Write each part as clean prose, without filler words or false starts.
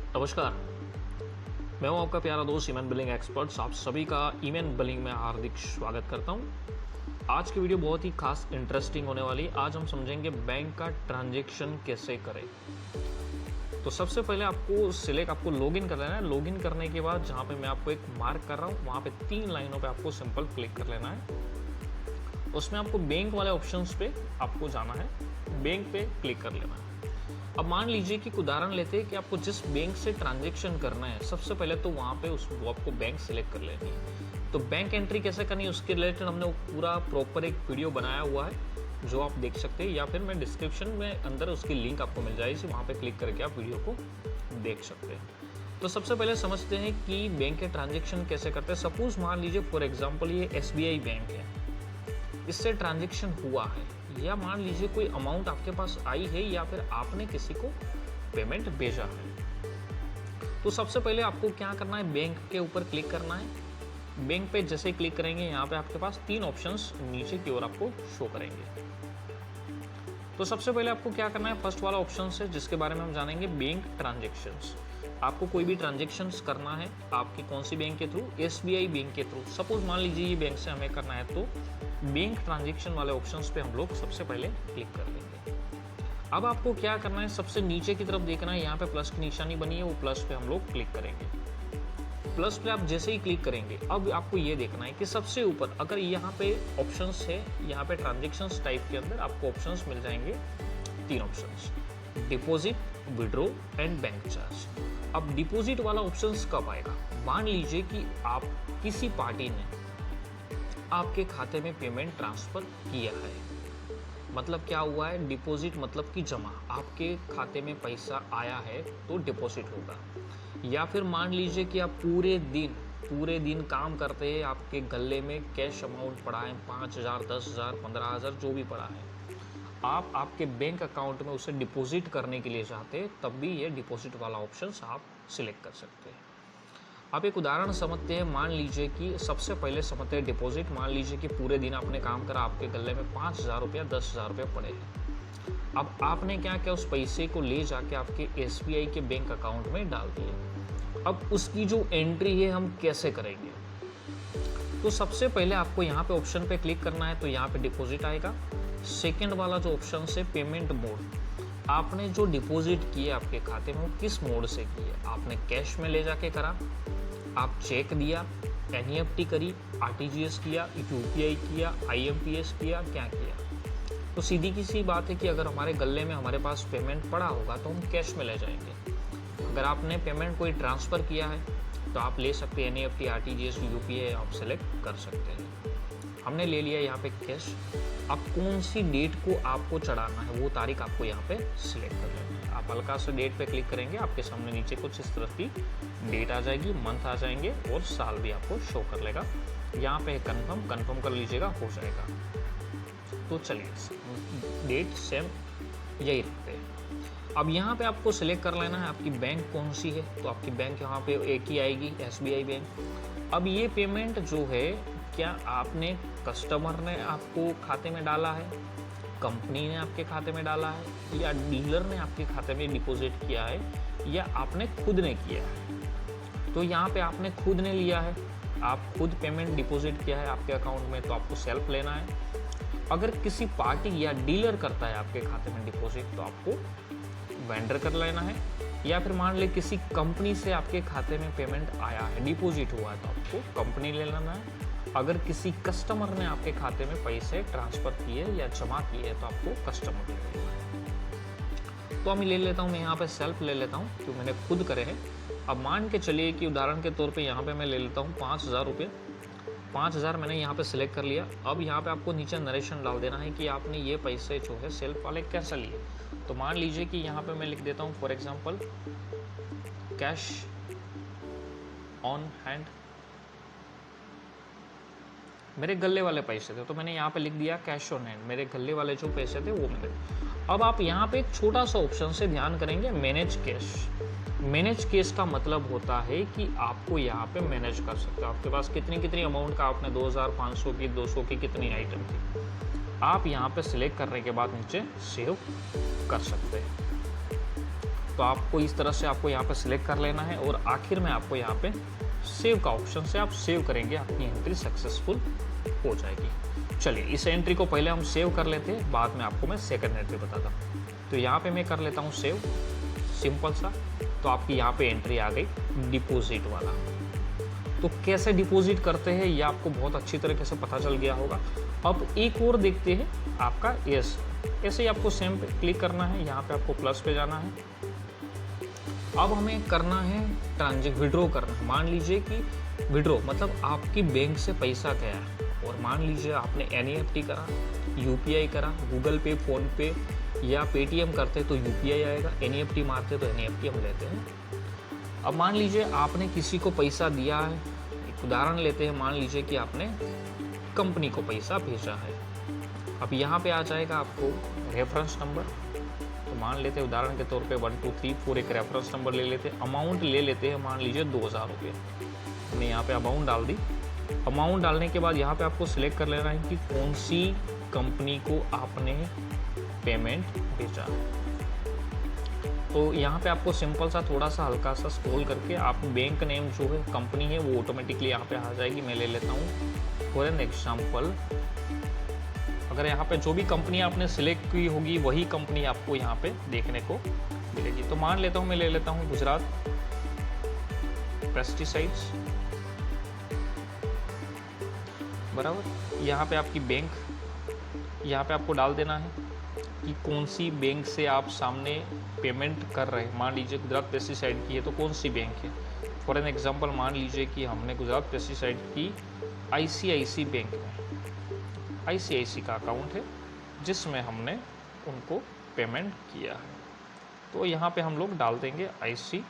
नमस्कार, मैं हूं आपका प्यारा दोस्त ईमेल बिलिंग एक्सपर्ट्स। आप सभी का ईमेल बिलिंग में हार्दिक स्वागत करता हूं। आज की वीडियो बहुत ही खास इंटरेस्टिंग होने वाली है। आज हम समझेंगे बैंक का ट्रांजैक्शन कैसे करें। तो सबसे पहले आपको लॉगिन कर लेना है। लॉगिन करने के बाद जहां पे मैं आपको एक मार्क कर रहा हूं वहां पे 3 लाइनों पे आपको सिंपल क्लिक कर लेना है। उसमें आपको बैंक वाले ऑप्शंस पे आपको जाना है, बैंक पे क्लिक कर लेना है। अब मान लीजिए कि उदाहरण लेते हैं कि आपको जिस बैंक से ट्रांजैक्शन करना है, सबसे पहले तो वहाँ पे वो आपको बैंक सिलेक्ट कर लेनी है। तो बैंक एंट्री कैसे करनी है उसके रिलेटेड हमने पूरा प्रॉपर एक वीडियो बनाया हुआ है जो आप देख सकते हैं, या फिर मैं डिस्क्रिप्शन में अंदर उसकी लिंक आपको मिल जाएगी, वहाँ पे क्लिक करके आप वीडियो को देख सकते हैं। तो सबसे पहले समझते हैं कि बैंक के ट्रांजेक्शन कैसे करते हैं। सपोज मान लीजिए फॉर एग्जाम्पल ये SBI बैंक है, इससे ट्रांजैक्शन हुआ है, या मान लीजिए कोई अमाउंट आपके पास आई है या फिर आपने किसी को पेमेंट भेजा है। तो सबसे पहले आपको क्या करना है, बैंक के ऊपर क्लिक करना है। बैंक पे जैसे क्लिक करेंगे यहाँ पे आपके पास 3 ऑप्शंस नीचे की ओर आपको शो करेंगे। तो सबसे पहले आपको क्या करना है, फर्स्ट वाला ऑप्शन है जिसके बारे में हम जानेंगे, बैंक ट्रांजेक्शन्स। आपको कोई भी ट्रांजेक्शन्स करना है, आपकी कौन सी बैंक के थ्रू, SBI बैंक के थ्रू। सपोज मान लीजिए ये बैंक से हमें करना है, तो बैंक ट्रांजेक्शन वाले ऑप्शंस पे हम लोग सबसे पहले क्लिक कर लेंगे। अब आपको क्या करना है, सबसे नीचे की तरफ देखना है, यहाँ पे प्लस की निशानी बनी है, वो प्लस पे हम लोग क्लिक करेंगे। प्लस पे आप जैसे ही क्लिक करेंगे, अब आपको ये देखना है कि सबसे ऊपर अगर यहाँ पे ऑप्शंस है, यहाँ पे ट्रांजेक्शन्स टाइप के अंदर आपको ऑप्शंस मिल जाएंगे, 3 options, deposit, withdraw and bank charge. अब डिपॉजिट वाला ऑप्शंस कब आएगा, मान लीजिए कि आप किसी पार्टी ने आपके खाते में पेमेंट ट्रांसफ़र किया है। मतलब क्या हुआ है, डिपॉजिट मतलब कि जमा, आपके खाते में पैसा आया है तो डिपॉजिट होगा। या फिर मान लीजिए कि आप पूरे दिन काम करते हैं, आपके गले में कैश अमाउंट पड़ा है 5,000, 10,000, 15,000 जो भी पड़ा है, आप आपके बैंक अकाउंट में उसे डिपॉजिट करने के लिए चाहते हैं, तब भी ये डिपॉजिट वाला ऑप्शन आप सिलेक्ट कर सकते हैं। आप एक उदाहरण समझते हैं, मान लीजिए कि सबसे पहले समझते हैं डिपॉजिट। मान लीजिए कि पूरे दिन आपने काम करा, आपके गले में 5,000 रुपया, 10,000 रुपये पड़े हैं। अब आपने क्या किया, उस पैसे को ले जाके आपके SBI के बैंक अकाउंट में डाल दिया। अब उसकी जो एंट्री है हम कैसे करेंगे, तो सबसे पहले आपको यहाँ पे ऑप्शन पे क्लिक करना है, तो यहाँ पे डिपॉजिट आएगा। सेकेंड वाला जो ऑप्शन है पेमेंट मोड, आपने जो डिपॉजिट किया आपके खाते में वो किस मोड से किया, आपने कैश में ले जाके करा, आप चेक दिया, NEFT करी, RTGS किया, UPI किया, IMPS किया, क्या किया। तो सीधी की सी बात है कि अगर हमारे गले में हमारे पास पेमेंट पड़ा होगा तो हम कैश में ले जाएंगे। अगर आपने पेमेंट कोई ट्रांसफ़र किया है तो आप ले सकते हैं, NEFT, RTGS, UPI आप सेलेक्ट कर सकते हैं। हमने ले लिया यहाँ पे कैश। अब कौन सी डेट को आपको चढ़ाना है वो तारीख आपको यहाँ पे सिलेक्ट कर लेना है। आप हल्का सा डेट पे क्लिक करेंगे, आपके सामने नीचे कुछ इस तरह की डेट आ जाएगी, मंथ आ जाएंगे और साल भी आपको शो कर लेगा। यहाँ पे कंफर्म कर लीजिएगा, हो जाएगा। तो चलिए डेट सेम यही रखते हैं। अब यहाँ पे आपको सिलेक्ट कर लेना है आपकी बैंक कौन सी है, तो आपकी बैंक यहाँ पे एक ही आएगी, SBI बैंक। अब ये पेमेंट जो है, क्या आपने कस्टमर ने आपको खाते में डाला है, कंपनी ने आपके खाते में डाला है, या डीलर ने आपके खाते में डिपॉजिट किया है, या आपने खुद ने किया है। तो यहाँ पे आपने खुद ने लिया है, आप खुद पेमेंट डिपॉजिट किया है आपके अकाउंट में, तो आपको सेल्फ लेना है। अगर किसी पार्टी या डीलर करता है आपके खाते में डिपॉजिट तो आपको वेंडर कर लेना है। या फिर मान ले किसी कंपनी से आपके खाते में पेमेंट आया है, डिपॉजिट हुआ है, तो आपको कंपनी ले लेना है। अगर किसी कस्टमर ने आपके खाते में पैसे ट्रांसफ़र किए या जमा किए तो आपको कस्टमर ले लेना है। तो मैं ले लेता हूँ, मैं यहाँ पे सेल्फ ले लेता हूँ क्योंकि मैंने खुद करे हैं। अब मान के चलिए कि उदाहरण के तौर पे यहाँ पे मैं ले लेता हूँ 5,000 रुपये। 5,000 मैंने यहाँ पे सिलेक्ट कर लिया। अब यहाँ पे आपको नीचे नरेशन डाल देना है कि आपने ये पैसे जो है सेल्फ वाले कैसे लिए। तो मान लीजिए कि यहाँ पे मैं लिख देता हूँ for example cash on hand, मेरे गले वाले पैसे थे तो मैंने यहाँ पे लिख दिया कैश ऑन हैंड, मेरे गले वाले जो पैसे थे वो मेरे। अब आप यहाँ पे एक छोटा सा ऑप्शन से ध्यान करेंगे, मैनेज कैश। मैनेज कैश का मतलब होता है कि आपको यहाँ पे मैनेज कर सकते हो, आपके पास कितनी अमाउंट का, आपने 2,500 की, 200 की कितनी आइटम थी, आप यहाँ पे सिलेक्ट करने के बाद नीचे सेव कर सकते हैं। तो आपको इस तरह से आपको यहाँ पे सिलेक्ट कर लेना है और आखिर में आपको यहाँ पे सेव का ऑप्शन से आप सेव करेंगे, आपकी एंट्री सक्सेसफुल हो जाएगी। चलिए इस एंट्री को पहले हम सेव कर लेते हैं, बाद में आपको मैं सेकंड एंट्री बताता हूँ। तो यहाँ पे मैं कर लेता हूँ सेव, सिंपल सा। तो आपकी यहाँ पे एंट्री आ गई डिपॉजिट वाला। तो कैसे डिपॉजिट करते हैं ये आपको बहुत अच्छी तरीके से पता चल गया होगा। अब एक और देखते हैं आपका यस, ऐसे ही आपको सेम पे क्लिक करना है, यहाँ पे आपको प्लस पे जाना है। अब हमें करना है ट्रांजेक्ट विड्रॉ करना है। मान लीजिए कि विड्रॉ मतलब आपकी बैंक से पैसा गया है और मान लीजिए आपने NEFT करा, UPI करा, गूगल पे, फोन पे या पेटीएम करते तो UPI आएगा, NEFT मारते तो NEFT हम लेते हैं। अब मान लीजिए आपने किसी को पैसा दिया है, एक उदाहरण लेते हैं, मान लीजिए कि आपने कंपनी को पैसा भेजा है। अब यहाँ पे आ जाएगा आपको रेफरेंस नंबर। तो मान लेते हैं उदाहरण के तौर पे 1 2 3 4 एक रेफरेंस नंबर ले लेते हैं। अमाउंट ले लेते हैं मान लीजिए 2000 रुपये। हमने यहाँ पे अमाउंट डाल दी। अमाउंट डालने के बाद यहाँ पे आपको सिलेक्ट कर लेना है कि कौन सी कंपनी को आपने पेमेंट भेजा है। तो यहाँ पे आपको सिंपल सा थोड़ा सा हल्का सा स्क्रॉल करके आप बैंक नेम जो है कंपनी है वो ऑटोमेटिकली यहाँ पे आ जाएगी। मैं ले लेता हूँ फॉर एन एग्जाम्पल, अगर यहाँ पे जो भी कंपनी आपने सिलेक्ट की होगी वही कंपनी आपको यहाँ पे देखने को मिलेगी। तो मान लेता हूँ, मैं ले लेता हूँ गुजरात पेस्टिसाइड्स, बराबर। यहाँ पे आपकी बैंक, यहाँ पे आपको डाल देना है कि कौन सी बैंक से आप सामने पेमेंट कर रहे हैं। मान लीजिए गुजरात पेस्टिसाइड की है तो कौन सी बैंक है। फॉर एन एग्जांपल मान लीजिए कि हमने गुजरात पेस्टिसाइड की ICICI बैंक में, ICICI का अकाउंट है जिसमें हमने उनको पेमेंट किया है। तो यहाँ पे हम लोग डाल देंगे IC,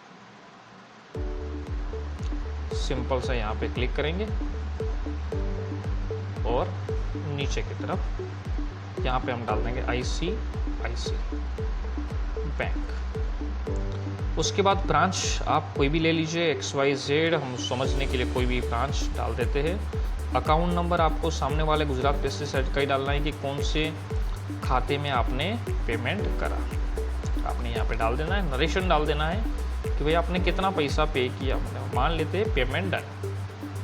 सिंपल सा यहाँ पे क्लिक करेंगे और नीचे की तरफ यहाँ पे हम डाल देंगे ICICI बैंक। उसके बाद ब्रांच आप कोई भी ले लीजिए, XYZ, हम समझने के लिए कोई भी ब्रांच डाल देते हैं। अकाउंट नंबर आपको सामने वाले गुजरात पेस्टिसाइड का ही डालना है कि कौन से खाते में आपने पेमेंट करा, आपने यहाँ पे डाल देना है। नरेशन डाल देना है कि भाई आपने कितना पैसा पे किया। मान लेते हैं पेमेंट डन,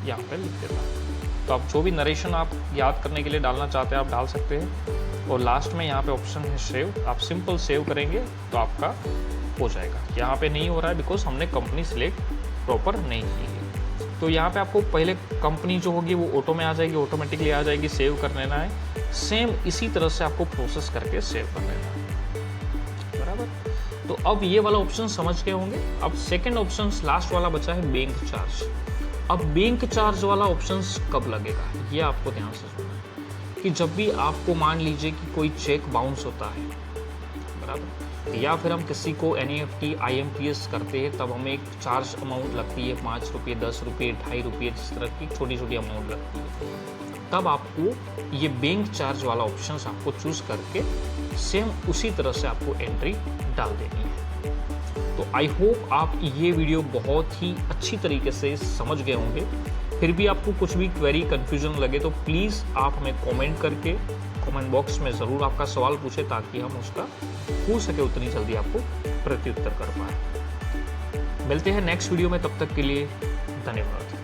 यहाँ पे लिख देना है। तो आप जो भी नरेशन आप याद करने के लिए डालना चाहते हैं आप डाल सकते हैं। और लास्ट में यहाँ पे ऑप्शन है सेव, आप सिंपल सेव करेंगे तो आपका हो जाएगा। यहाँ पे नहीं हो रहा है बिकॉज हमने कंपनी सिलेक्ट प्रॉपर नहीं की है। तो यहाँ पे आपको पहले कंपनी जो होगी वो ऑटो में आ जाएगी, ऑटोमेटिकली आ जाएगी, सेव कर लेना है। सेम इसी तरह से आपको प्रोसेस करके सेव कर लेना है, बराबर। तो अब ये वाला ऑप्शन समझ गए होंगे। अब सेकेंड ऑप्शन लास्ट वाला बचा है बैंक चार्ज। अब बैंक चार्ज वाला ऑप्शन कब लगेगा ये आपको ध्यान से सुनना है कि जब भी आपको मान लीजिए कि कोई चेक बाउंस होता है, बराबर, या फिर हम किसी को NEFT IMPS करते हैं तब हमें एक चार्ज अमाउंट लगती है 5 रुपये, 10 रुपये, 2.5 रुपये, जिस तरह की छोटी छोटी अमाउंट लगती है। तब आपको ये बैंक चार्ज वाला ऑप्शन आपको चूज करके सेम उसी तरह से आपको एंट्री डाल देनी है। तो आई होप आप ये वीडियो बहुत ही अच्छी तरीके से समझ गए होंगे। फिर भी आपको कुछ भी क्वेरी कन्फ्यूजन लगे तो प्लीज़ आप हमें कमेंट करके कमेंट बॉक्स में ज़रूर आपका सवाल पूछें ताकि हम उसका हो सके उतनी जल्दी आपको प्रत्युत्तर कर पाए। मिलते हैं नेक्स्ट वीडियो में, तब तक के लिए धन्यवाद।